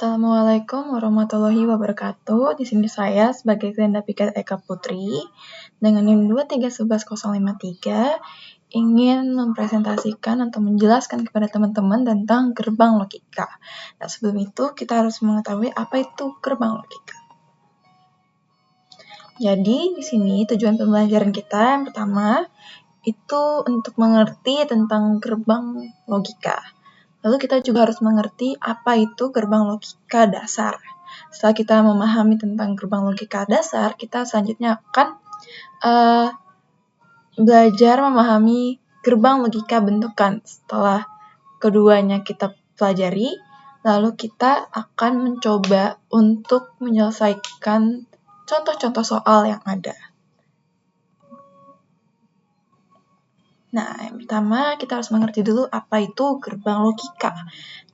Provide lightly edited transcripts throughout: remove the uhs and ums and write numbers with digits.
Assalamualaikum warahmatullahi wabarakatuh. Di sini saya sebagai Glenda Pika Eka Putri dengan NIM 2311053 ingin mempresentasikan atau menjelaskan kepada teman-teman tentang gerbang logika. Nah, sebelum itu kita harus mengetahui apa itu gerbang logika. Jadi, di sini tujuan pembelajaran kita yang pertama itu untuk mengerti tentang gerbang logika. Lalu kita juga harus mengerti apa itu gerbang logika dasar. Setelah kita memahami tentang gerbang logika dasar, kita selanjutnya akan belajar memahami gerbang logika bentukan. Setelah keduanya kita pelajari, lalu kita akan mencoba untuk menyelesaikan contoh-contoh soal yang ada. Nah, yang pertama kita harus mengerti dulu apa itu gerbang logika.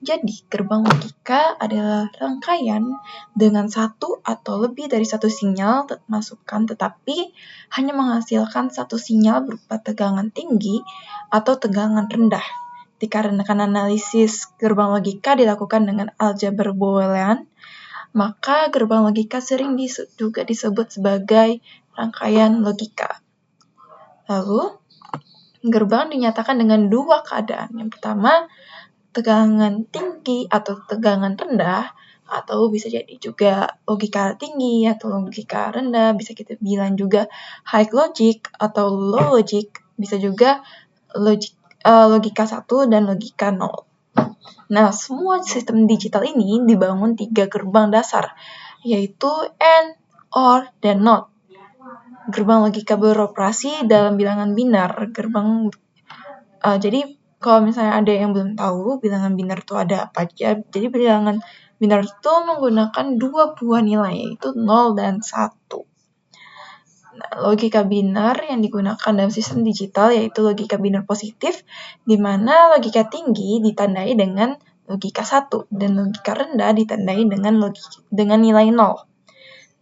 Jadi, gerbang logika adalah rangkaian dengan satu atau lebih dari satu sinyal masukan tetapi hanya menghasilkan satu sinyal berupa tegangan tinggi atau tegangan rendah. Dikarenakan analisis gerbang logika dilakukan dengan aljabar Boolean, maka gerbang logika sering juga disebut sebagai rangkaian logika. Lalu, gerbang dinyatakan dengan dua keadaan. Yang pertama, tegangan tinggi atau tegangan rendah, atau bisa jadi juga logika tinggi atau logika rendah, bisa kita bilang juga high logic atau low logic, bisa juga logika 1 dan logika 0. Nah, semua sistem digital ini dibangun 3 gerbang dasar, yaitu AND, OR, dan NOT. Gerbang logika beroperasi dalam bilangan binar. Jadi kalau misalnya ada yang belum tahu bilangan binar itu ada apa aja, jadi bilangan binar itu menggunakan dua buah nilai, yaitu 0 dan 1. Nah, logika binar yang digunakan dalam sistem digital yaitu logika binar positif, di mana logika tinggi ditandai dengan logika 1 dan logika rendah ditandai dengan nilai 0.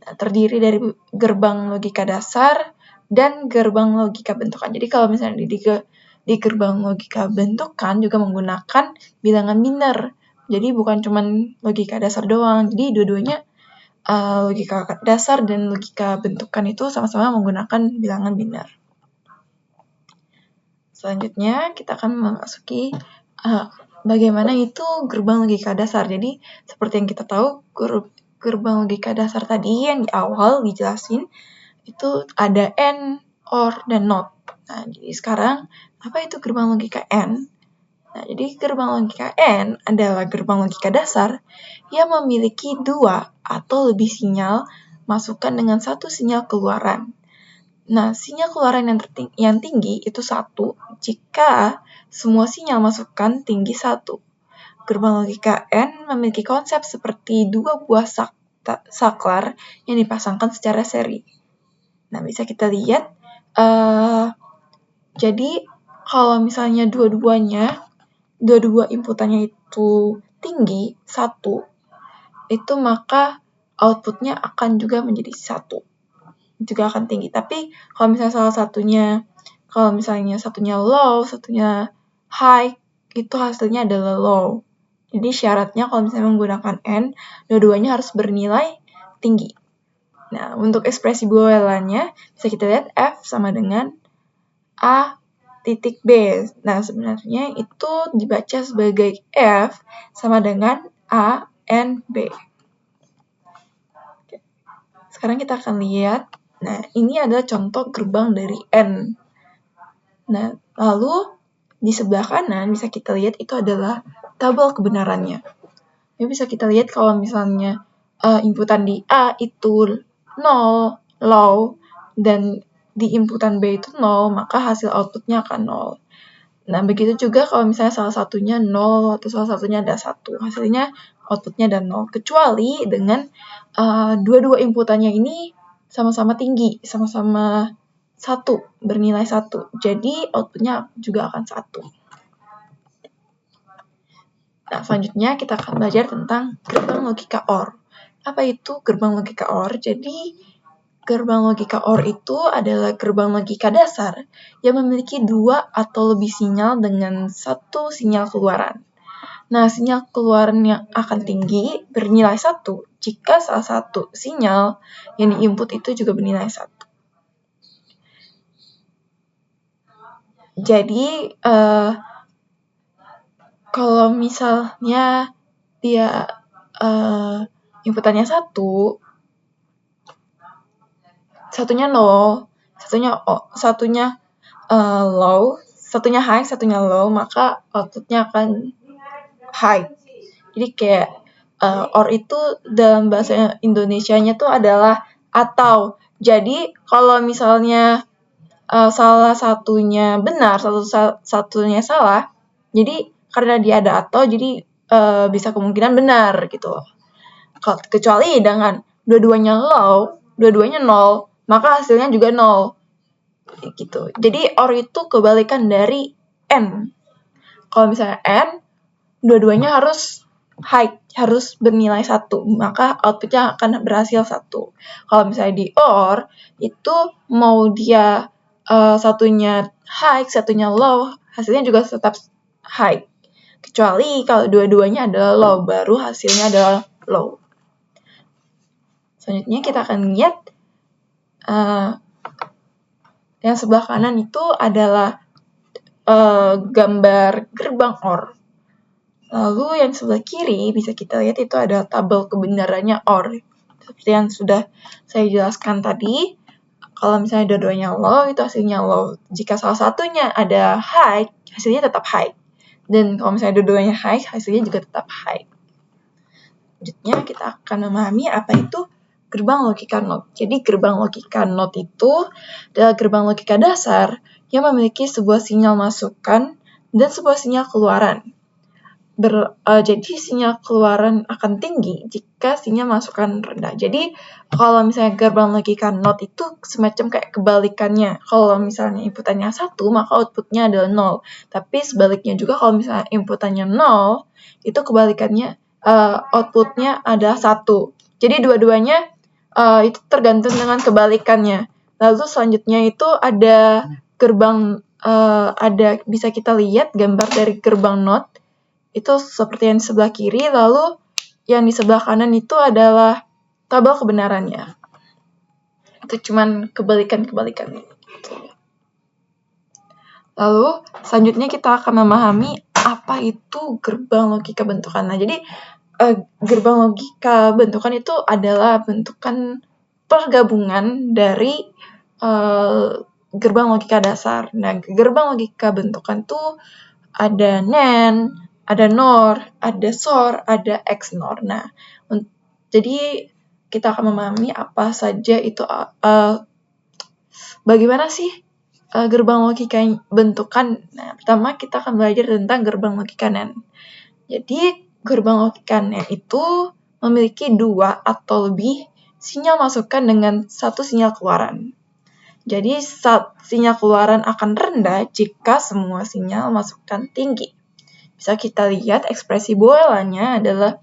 Nah, terdiri dari gerbang logika dasar dan gerbang logika bentukan. Jadi kalau misalnya di gerbang logika bentukan juga menggunakan bilangan binar. Jadi bukan cuma logika dasar doang. Jadi dua-duanya logika dasar dan logika bentukan itu sama-sama menggunakan bilangan binar. Selanjutnya kita akan memasuki bagaimana itu gerbang logika dasar. Jadi seperti yang kita tahu, gerbang logika dasar tadi yang di awal dijelasin itu ada AND, OR, dan NOT. Nah, jadi sekarang apa itu gerbang logika AND? Nah, jadi gerbang logika AND adalah gerbang logika dasar yang memiliki dua atau lebih sinyal masukan dengan satu sinyal keluaran. Nah, sinyal keluaran yang tinggi itu 1 jika semua sinyal masukan tinggi 1. Gerbang logika AND memiliki konsep seperti dua buah saklar yang dipasangkan secara seri. Nah, bisa kita lihat, jadi kalau misalnya dua inputannya itu tinggi, 1, itu maka outputnya akan juga menjadi 1. Juga akan tinggi. Tapi kalau misalnya satunya low, satunya high, itu hasilnya adalah low. Jadi syaratnya kalau misalnya menggunakan AND, dua-duanya harus bernilai tinggi. Nah, untuk ekspresi Booleannya bisa kita lihat F sama dengan A titik B. Nah, sebenarnya itu dibaca sebagai F sama dengan A N B. Oke. Sekarang kita akan lihat. Nah, ini adalah contoh gerbang dari N. Nah, lalu di sebelah kanan bisa kita lihat itu adalah tabel kebenarannya. Ini bisa kita lihat kalau misalnya inputan di A itu 0, low, dan di inputan B itu 0, maka hasil outputnya akan 0. Nah, begitu juga kalau misalnya salah satunya 0 atau salah satunya ada 1, hasilnya outputnya ada 0. Kecuali dengan dua-dua inputannya ini sama-sama tinggi, sama-sama 1, bernilai 1. Jadi outputnya juga akan 1. Nah, selanjutnya kita akan belajar tentang gerbang logika OR. Apa itu gerbang logika OR? Jadi, gerbang logika OR itu adalah gerbang logika dasar yang memiliki dua atau lebih sinyal dengan satu sinyal keluaran. Nah, sinyal keluaran yang akan tinggi bernilai 1 jika salah satu sinyal yang di-input itu juga bernilai 1. Jadi, kalau misalnya dia inputannya 1, satunya 0, satunya low, satunya high, satunya low, maka outputnya akan high. Jadi kayak or itu dalam bahasa Indonesianya tuh adalah atau. Jadi kalau misalnya salah satunya benar, satunya salah, jadi karena dia ada atau, jadi bisa kemungkinan benar gitu. Kecuali dengan dua-duanya low, dua-duanya 0, maka hasilnya juga 0. Gitu. Jadi OR itu kebalikan dari N. Kalau misalnya N, dua-duanya harus high, harus bernilai 1, maka outputnya akan berhasil 1. Kalau misalnya di OR, itu mau dia satunya high, satunya low, hasilnya juga tetap high. Kecuali kalau dua-duanya adalah low, baru hasilnya adalah low. Selanjutnya kita akan lihat yang sebelah kanan itu adalah gambar gerbang OR. Lalu yang sebelah kiri bisa kita lihat itu ada tabel kebenarannya OR. Seperti yang sudah saya jelaskan tadi, kalau misalnya dua-duanya low, itu hasilnya low. Jika salah satunya ada high, hasilnya tetap high. Dan kalau misalnya dua-duanya high, hasilnya juga tetap high. Selanjutnya kita akan memahami apa itu gerbang logika NOT. Jadi gerbang logika NOT itu adalah gerbang logika dasar yang memiliki sebuah sinyal masukan dan sebuah sinyal keluaran. Jadi sinyal keluaran akan tinggi jika sinyal masukan rendah. Jadi kalau misalnya gerbang logika NOT itu semacam kayak kebalikannya. Kalau misalnya inputannya 1, maka outputnya adalah 0. Tapi sebaliknya juga kalau misalnya inputannya 0, itu kebalikannya outputnya adalah 1. Jadi dua-duanya itu tergantung dengan kebalikannya. Lalu selanjutnya itu ada gerbang, bisa kita lihat gambar dari gerbang NOT. Itu seperti yang di sebelah kiri, lalu yang di sebelah kanan itu adalah tabel kebenarannya. Itu cuman kebalikan-kebalikannya. Lalu selanjutnya kita akan memahami apa itu gerbang logika bentukan. Nah, jadi gerbang logika bentukan itu adalah bentukan pergabungan dari gerbang logika dasar. Nah, gerbang logika bentukan tuh ada NAND, ada NOR, ada SOR, ada XNOR. Nah, jadi kita akan memahami apa saja itu, bagaimana sih gerbang logika bentukan. Nah, pertama kita akan belajar tentang gerbang logika NAND. Jadi, gerbang logika NAND itu memiliki 2 atau lebih sinyal masukan dengan 1 sinyal keluaran. Jadi, sinyal keluaran akan rendah jika semua sinyal masukan tinggi. Bisa kita lihat ekspresi boilernya adalah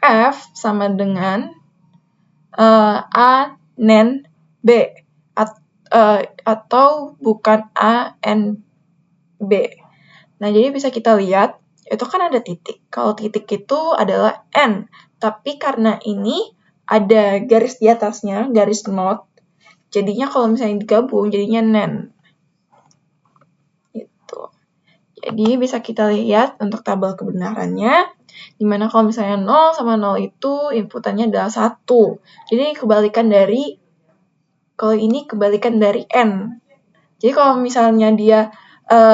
F sama dengan A NAND B, atau bukan A N B. Nah, jadi bisa kita lihat, itu kan ada titik. Kalau titik itu adalah N, tapi karena ini ada garis di atasnya, garis NOT, jadinya kalau misalnya digabung, jadinya NAND. Jadi bisa kita lihat untuk tabel kebenarannya, dimana kalau misalnya 0 sama 0 itu inputannya adalah 1. Jadi kalau ini kebalikan dari N. Jadi kalau misalnya dia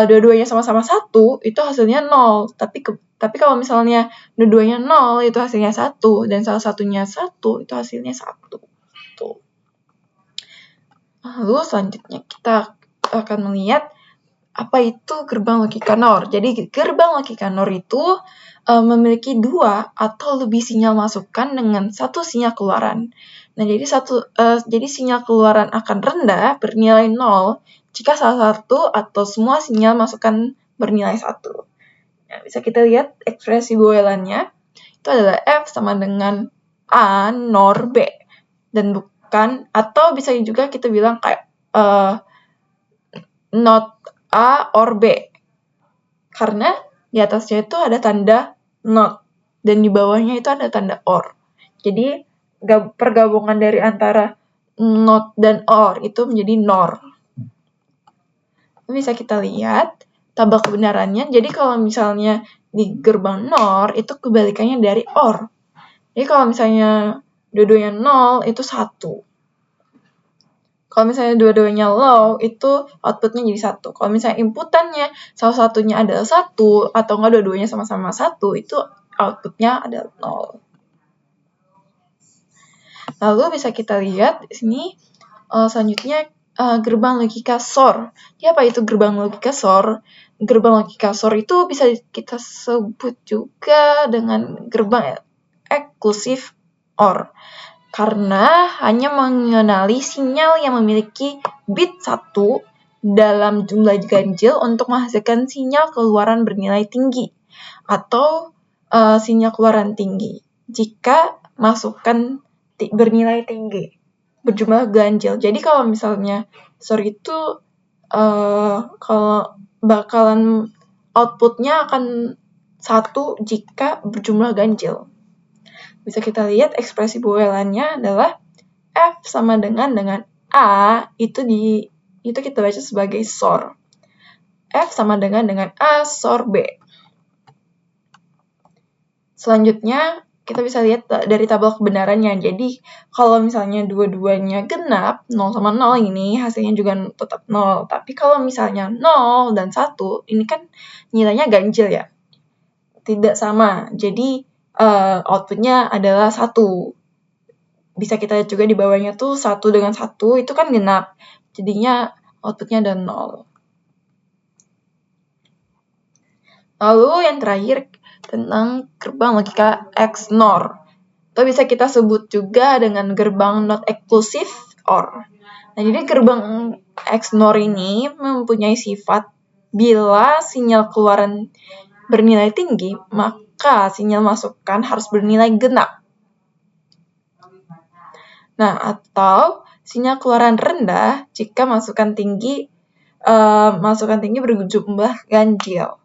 dua-duanya sama-sama 1, itu hasilnya 0. Tapi kalau misalnya dua-duanya 0, itu hasilnya 1. Dan salah satunya 1, itu hasilnya 1. Tuh. Lalu selanjutnya kita akan melihat apa itu gerbang logika NOR. Jadi gerbang logika NOR itu memiliki 2 atau lebih sinyal masukan dengan 1 sinyal keluaran. Nah, jadi sinyal keluaran akan rendah bernilai 0 jika salah satu atau semua sinyal masukan bernilai 1. Nah, bisa kita lihat ekspresi boilernya itu adalah F sama dengan A NOR B. Dan bukan, atau bisa juga kita bilang kayak not A or B. Karena di atasnya itu ada tanda not, dan di bawahnya itu ada tanda or. Jadi pergabungan dari antara not dan or itu menjadi nor. Bisa kita lihat tabel kebenarannya. Jadi kalau misalnya di gerbang nor itu kebalikannya dari or. Jadi kalau misalnya dua-duanya 0 itu 1. Kalau misalnya dua-duanya low itu outputnya jadi 1. Kalau misalnya inputannya salah satunya adalah 1 atau enggak dua-duanya sama-sama 1 itu outputnya adalah 0. Lalu bisa kita lihat di sini selanjutnya gerbang logika SOR. Jadi apa itu gerbang logika SOR? Gerbang logika SOR itu bisa kita sebut juga dengan gerbang eksklusif OR. Karena hanya mengenali sinyal yang memiliki bit 1 dalam jumlah ganjil untuk menghasilkan sinyal keluaran bernilai tinggi atau sinyal keluaran tinggi jika masukan bernilai tinggi berjumlah ganjil. Jadi kalau misalnya SOR itu kalau bakalan outputnya akan 1 jika berjumlah ganjil. Bisa kita lihat ekspresi boelannya adalah F sama dengan A itu kita baca sebagai SOR. F sama dengan A SOR B. Selanjutnya kita bisa lihat dari tabel kebenarannya. Jadi kalau misalnya dua-duanya genap 0 sama 0 ini hasilnya juga tetap 0. Tapi kalau misalnya 0 dan 1 ini kan nilainya ganjil ya. Tidak sama. Jadi outputnya adalah 1. Bisa kita lihat juga di bawahnya tuh 1 dengan 1 itu kan genap. Jadinya outputnya ada 0. Lalu yang terakhir tentang gerbang logika XNOR. Atau bisa kita sebut juga dengan gerbang not exclusive OR. Nah, jadi gerbang XNOR ini mempunyai sifat bila sinyal keluaran bernilai tinggi, maka sinyal masukan harus bernilai genap. Nah, atau sinyal keluaran rendah jika masukan tinggi berjumlah ganjil.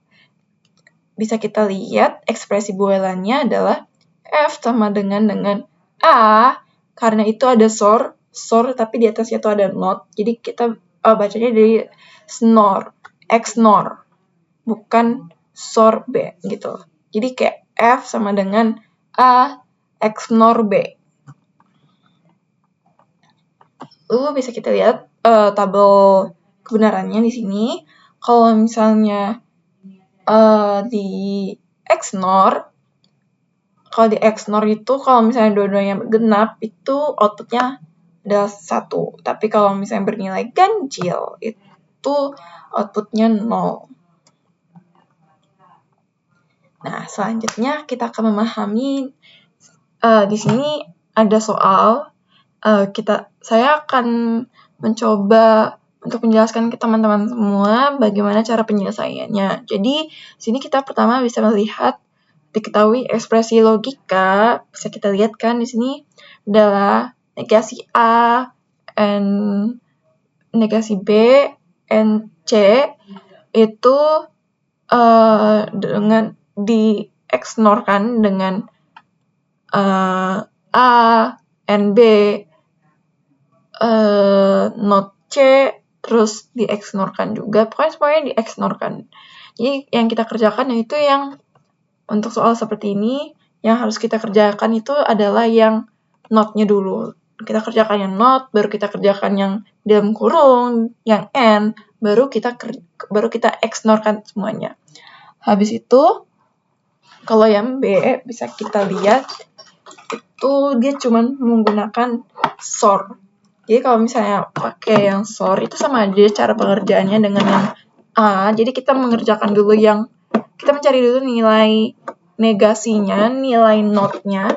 Bisa kita lihat ekspresi boelannya adalah F sama dengan A, karena itu ada SOR tapi di atasnya itu ada not. Jadi kita bacanya dari SNOR, XNOR, bukan SOR B gitu. Jadi kayak F sama dengan A XNOR B. Lalu bisa kita lihat tabel kebenarannya di sini. Kalau misalnya di XNOR, itu kalau misalnya dua-duanya genap itu outputnya adalah 1. Tapi kalau misalnya bernilai ganjil itu outputnya 0. Nah, selanjutnya kita akan memahami di sini ada soal. Saya akan mencoba untuk menjelaskan ke teman-teman semua bagaimana cara penyelesaiannya. Jadi, sini kita pertama bisa melihat diketahui ekspresi logika. Bisa kita lihat kan di sini adalah negasi A and negasi B and C itu dengan di XNOR-kan dengan A and B not C terus di XNOR-kan juga. Pokoknya semuanya di XNOR-kan. Jadi yang kita kerjakan yaitu yang untuk soal seperti ini yang harus kita kerjakan itu adalah yang not-nya dulu. Kita kerjakan yang not, baru kita kerjakan yang dalam kurung, yang N, baru kita XNOR-kan semuanya. Habis itu kalau yang B bisa kita lihat itu dia cuma menggunakan SOR. Jadi kalau misalnya pakai yang SOR itu sama aja cara pengerjaannya dengan yang A. Jadi kita mencari dulu nilai negasinya, nilai not-nya.